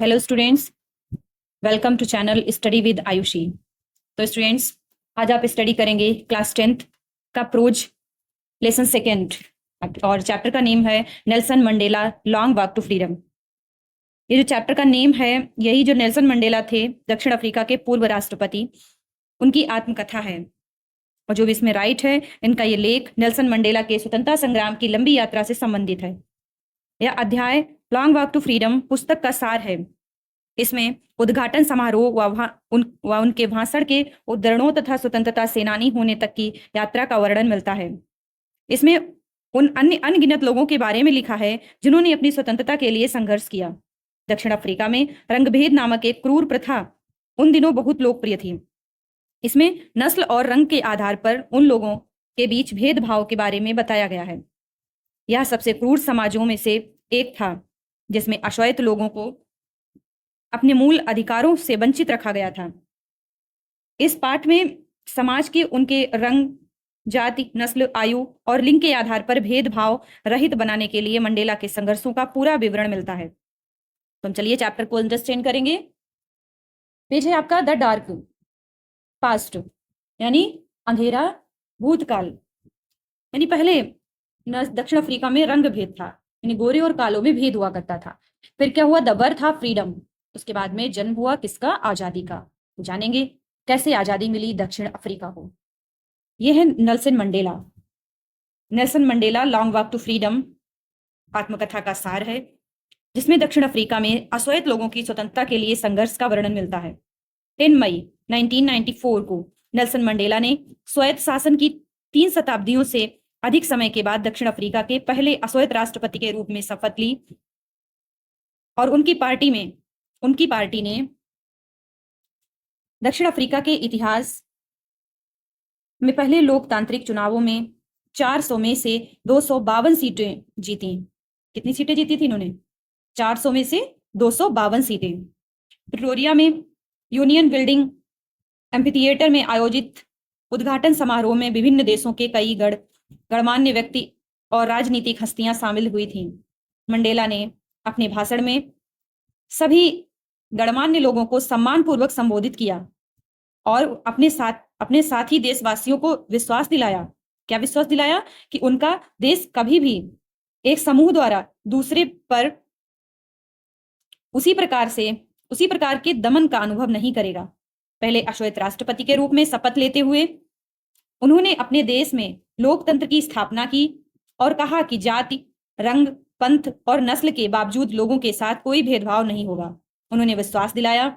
Hello students, welcome to channel study with Ayushi. तो students, आज आप स्टडी करेंगे क्लास 10th का प्रोज लेसन सेकेंड और चैप्टर का नेम है Nelson Mandela long walk to freedom. ये जो चैप्टर का नेम है, यही जो नेल्सन मंडेला थे दक्षिण अफ्रीका के पूर्व राष्ट्रपति, उनकी आत्मकथा है। और जो भी इसमें राइट है, इनका ये लेख नेल्सन मंडेला के स्वतंत्रता संग्राम की लंबी यात्रा से संबंधित है। यह अध्याय लॉन्ग वॉक टू फ्रीडम पुस्तक का सार है। इसमें उद्घाटन समारोह व उनके भाषण के उद्धरणों तथा स्वतंत्रता सेनानी होने तक की यात्रा का वर्णन मिलता है। इसमें उन अन्य अनगिनत लोगों के बारे में लिखा है जिन्होंने अपनी स्वतंत्रता के लिए संघर्ष किया। दक्षिण अफ्रीका में रंगभेद नामक एक क्रूर प्रथा उन दिनों बहुत लोकप्रिय थी। इसमें नस्ल और रंग के आधार पर उन लोगों के बीच भेदभाव के बारे में बताया गया है। यह सबसे क्रूर समाजों में से एक था जिसमें अश्वेत लोगों को अपने मूल अधिकारों से वंचित रखा गया था। इस पाठ में समाज के उनके रंग, जाति, नस्ल, आयु और लिंग के आधार पर भेदभाव रहित बनाने के लिए मंडेला के संघर्षों का पूरा विवरण मिलता है। तो हम चलिए चैप्टर को अंडरस्टैंड करेंगे। पेज है आपका द डार्क पास्ट, यानी अंधेरा भूतकाल। यानी पहले दक्षिण अफ्रीका में रंग भेद था, यानी गोरे और कालों में भेद हुआ करता था। फिर क्या हुआ? The birth of freedom. उसके बाद में जन्म हुआ किसका? आजादी का। जानेंगे कैसे आजादी मिली दक्षिण अफ्रीका को। यह है Nelson Mandela. Nelson Mandela long walk to freedom आत्मकथा का सार है, जिसमें दक्षिण अफ्रीका में अश्वेत लोगों की स्वतंत्रता के लिए संघर्ष का वर्णन मिलता है। 10 मई 1994 को नेल्सन मंडेला ने स्वायत्त शासन की 3 शताब्दियों से अधिक समय के बाद दक्षिण अफ्रीका के पहले अश्वेत राष्ट्रपति के रूप में शपथ ली। और उनकी पार्टी ने दक्षिण अफ्रीका के इतिहास में पहले लोकतांत्रिक चुनावों में 400 में से 252 सीटें जीती। कितनी सीटें जीती थी इन्होंने? 400 में से 252 सीटें। प्रिटोरिया में यूनियन बिल्डिंग एम्फीथिएटर में आयोजित उद्घाटन समारोह में विभिन्न देशों के कई गणमान्य व्यक्ति और राजनीतिक हस्तियां शामिल हुई थीं। मंडेला ने अपने भाषण में सभी गणमान्य लोगों को सम्मानपूर्वक संबोधित किया और अपने साथी देशवासियों को विश्वास दिलाया। क्या विश्वास दिलाया? कि उनका देश कभी भी एक समूह द्वारा दूसरे पर उसी प्रकार के दमन का अनुभव नहीं करेगा। पहले अश्वेत राष्ट्रपति के रूप में शपथ लेते हुए उन्होंने अपने देश में लोकतंत्र की स्थापना की और कहा कि जाति, रंग, पंथ और नस्ल के बावजूद लोगों के साथ कोई भेदभाव नहीं होगा। उन्होंने विश्वास दिलाया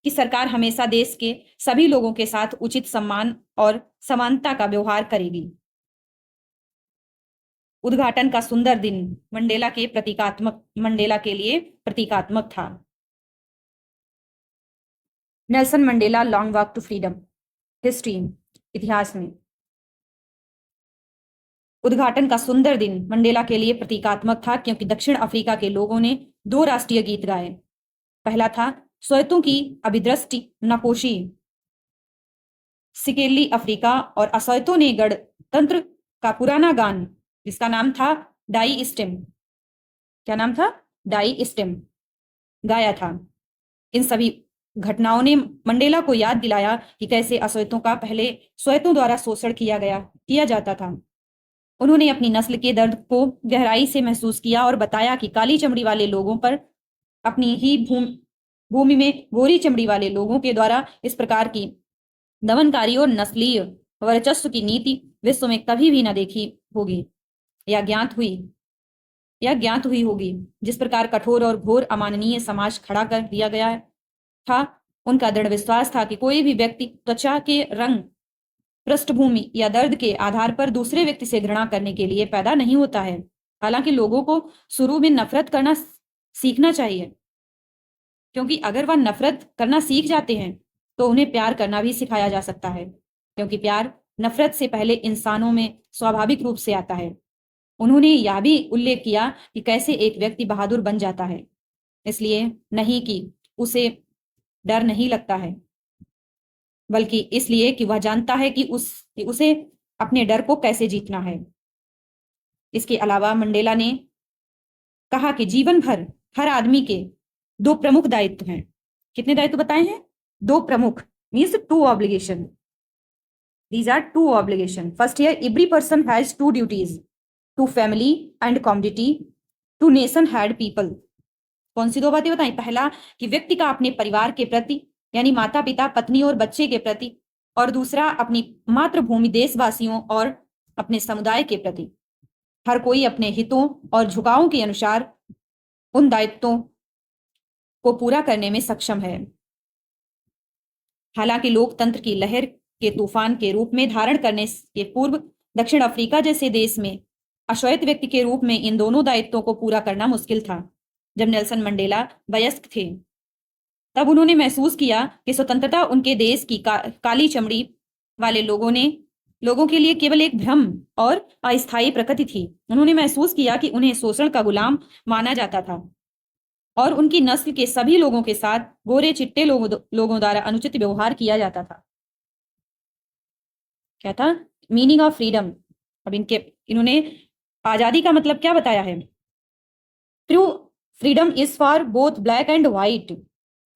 कि सरकार हमेशा देश के सभी लोगों के साथ उचित सम्मान और समानता का व्यवहार करेगी। उद्घाटन का सुंदर दिन मंडेला के लिए प्रतीकात्मक था। Nelson Mandela long walk to freedom history, इतिहास में उद्घाटन का सुंदर दिन मंडेला के लिए प्रतीकात्मक था क्योंकि दक्षिण अफ्रीका के लोगों ने 2 राष्ट्रीय गीत गाए। पहला था स्वायत्तों की अभिदृष्टि नकोशी, सिकेली अफ्रीका, और अश्वेतों ने गणतंत्र का पुराना गान जिसका नाम था डाई स्टेम। क्या नाम था? डाई स्टेम गाया था। इन सभी घटनाओं ने मंडेला को याद दिलाया कि कैसे अश्वेतों का पहले स्वायत्तों द्वारा शोषण किया जाता था। उन्होंने अपनी नस्ल के दर्द को गहराई से महसूस किया और बताया कि काली चमड़ी वाले लोगों पर अपनी ही भूमि में गोरी चमड़ी वाले लोगों के द्वारा इस प्रकार की दमनकारी और नस्लीय वर्चस्व की नीति विश्व में कभी भी न देखी होगी या ज्ञात हुई होगी। जिस प्रकार कठोर और घोर अमानवीय समाज खड़ा कर दिया गया था, उनका दृढ़ विश्वास था कि कोई भी व्यक्ति त्वचा के रंग, पृष्ठभूमि या दर्द के आधार पर दूसरे व्यक्ति से घृणा करने के लिए पैदा नहीं होता है। हालांकि लोगों को शुरू में नफरत करना सीखना चाहिए, क्योंकि अगर वह नफरत करना सीख जाते हैं तो उन्हें प्यार करना भी सिखाया जा सकता है, क्योंकि प्यार नफरत से पहले इंसानों में स्वाभाविक रूप से आता है। उन्होंने यह भी उल्लेख किया कि कैसे एक व्यक्ति बहादुर बन जाता है, इसलिए नहीं कि उसे डर नहीं लगता है, बल्कि इसलिए कि वह जानता है कि उसे अपने डर को कैसे जीतना है। इसके अलावा मंडेला ने कहा कि जीवन भर हर आदमी के दो प्रमुख दायित्व हैं। कितने दायित्व बताए हैं? दो प्रमुख, means two obligation. These are two obligation. First here, every person has two duties: to family and community, to nation head people. कौन सी दो बातें बताई? पहला कि व्यक्ति का अपने परिवार के प्रति, यानी माता पिता, पत्नी और बच्चे के प्रति, और दूसरा अपनी मातृभूमि, देशवासियों और अपने समुदाय के प्रति। हर कोई अपने हितों और झुकावों के अनुसार उन दायित्वों को पूरा करने में सक्षम है। हालांकि लोकतंत्र की लहर के तूफान के रूप में धारण करने के पूर्व दक्षिण अफ्रीका जैसे देश में अश्वेत व्यक्ति के रूप में इन दोनों दायित्वों को पूरा करना मुश्किल था। जब नेल्सन मंडेला वयस्क थे तब उन्होंने महसूस किया कि स्वतंत्रता उनके देश की काली चमड़ी वाले लोगों के लिए केवल एक भ्रम और अस्थायी प्रकृति थी। उन्होंने महसूस किया कि उन्हें शोषण का गुलाम माना जाता था और उनकी नस्ल के सभी लोगों के साथ गोरे चिट्टे लोगों द्वारा अनुचित व्यवहार किया जाता था। क्या था? Meaning of freedom. अब इन्होंने आजादी का मतलब क्या बताया है? True freedom is for both black and white.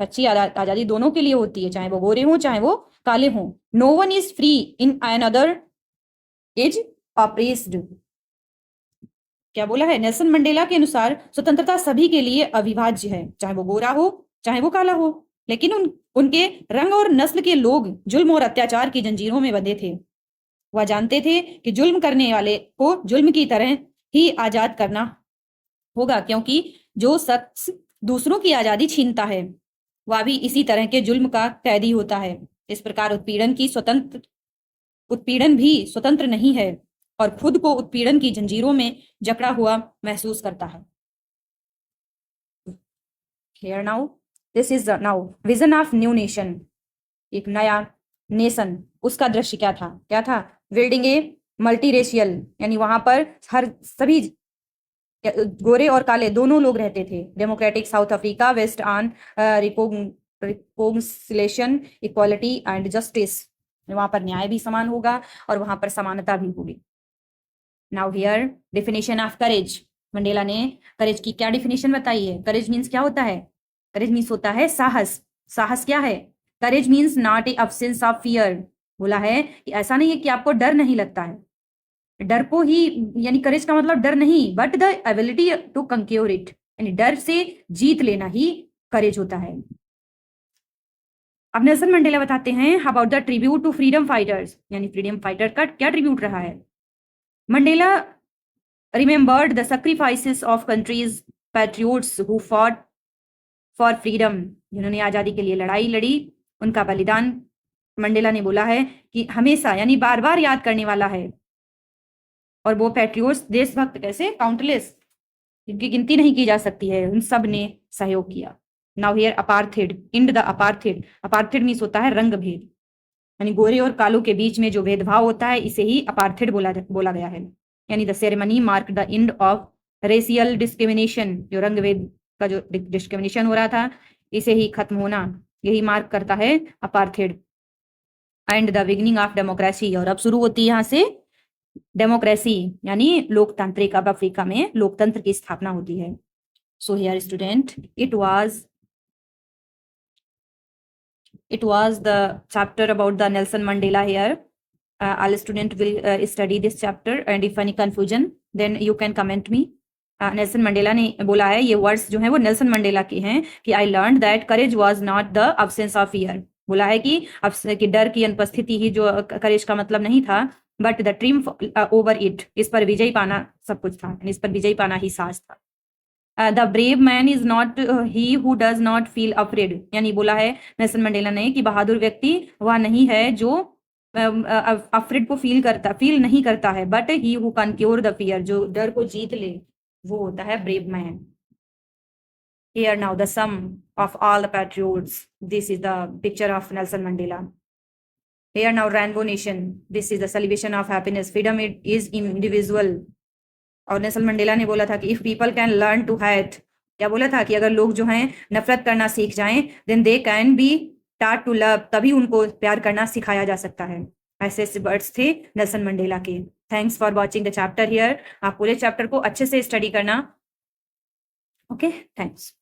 सच्ची आजादी दोनों के लिए होती है, चाहे वो गोरे हों चाहे वो काले हों। No one is free in another is oppressed. क्या बोला है? नेल्सन मंडेला के अनुसार स्वतंत्रता सभी के लिए अविभाज्य है, चाहे वो गोरा हो चाहे वो काला हो, लेकिन उनके रंग और नस्ल के लोग जुल्म और अत्याचार की जंजीरों में बंधे थे। वह जानते थे कि जुल्म करने वाले को जुल्म की तरह ही आजाद करना होगा, क्योंकि जो शख्स दूसरों की आजादी छीनता है वह भी इसी तरह के जुल्म का कैदी होता है। इस प्रकार उत्पीड़न भी स्वतंत्र नहीं है और खुद को उत्पीड़न की जंजीरों में जकड़ा हुआ महसूस करता है। Here now, this is the now vision of new nation. एक नया नेशन, उसका दृश्य क्या था? क्या था? बिल्डिंग ए मल्टीरेशियल, यानी वहां पर सभी गोरे और काले दोनों लोग रहते थे। Democratic South Africa west on reconciliation, equality and justice. वहां पर न्याय भी समान होगा और वहां पर समानता भी होगी। Now here definition of courage. Mandela ने करेज की क्या डेफिनेशन बताई है? करेज मीन्स क्या होता है? करेज मीन्स होता है साहस। साहस क्या है? Courage means not a absence of fear. बोला है कि ऐसा नहीं है कि आपको डर नहीं लगता है, डर को ही, यानी करेज का मतलब डर नहीं, but the ability to conquer it, यानी डर से जीत लेना ही करेज होता है। अब नेल्सन मंडेला बताते हैं about the tribute to freedom fighters, यानी फ्रीडम फाइटर का क्या ट्रिब्यूट रहा है। Mandela remembered the sacrifices of country's patriots who fought for freedom, जिन्होंने आजादी के लिए लड़ाई लड़ी, उनका बलिदान मंडेला ने बोला है कि हमेशा, यानी बार बार याद करने वाला है। और वो पैट्रियोट्स, देशभक्त कैसे? काउंटलेस, जिनकी गिनती नहीं की जा सकती है, उन सब ने सहयोग किया। Now here apartheid, end the apartheid. Apartheid means होता है रंग भेद, यानी गोरे और कालों के बीच में जो भेदभाव होता है इसे ही अपार्थेड बोला गया है। यानी the ceremony mark the end of racial discrimination, जो रंग भेद का जो डिस्क्रिमिनेशन हो रहा था इसे ही खत्म होना, यही मार्क करता है apartheid. And the beginning of democracy, और अब शुरू होती है यहाँ से डेमोक्रेसी, यानी लोकतांत्रिक। अब अफ्रीका में लोकतंत्र की स्थापना होती है। So here student, it was the chapter about the Nelson Mandela here. All student will study this chapter, and if any confusion then you can comment me. Nelson Mandela ने बोला है, ये वर्ड्स जो हैं वो नेल्सन मंडेला के हैं, कि I learn that courage was not the absence of fear. बोला है कि डर की अनुपस्थिति ही जो करेज का मतलब नहीं था, but the triumph over it, इस पर विजयी पाना सब कुछ था, इस पर विजयी पाना ही साहस था। The brave man is not he who does not feel afraid, यानी बोला है नेल्सन मंडेला ने कि बहादुर व्यक्ति वह नहीं है जो अफ्रेड को फील नहीं करता है, but he who conquer the fear, जो डर को जीत ले, वो होता है brave man. Here now the sum of all the patriots. This is the picture of Nelson Mandela. Here now Rainbow Nation. This is the celebration of happiness. Freedom is individual. और Nelson Mandela ने बोला था कि if people can learn to hate, क्या बोला था कि अगर लोग जो हैं नफरत करना सीख जाएं, देन दे कैन बी टाट टू लव, तभी उनको प्यार करना सिखाया जा सकता है। ऐसे वर्ड्स थे नेल्सन मंडेला के। Thanks for watching the chapter here. आप पूरे चैप्टर को अच्छे से स्टडी करना। Okay, thanks.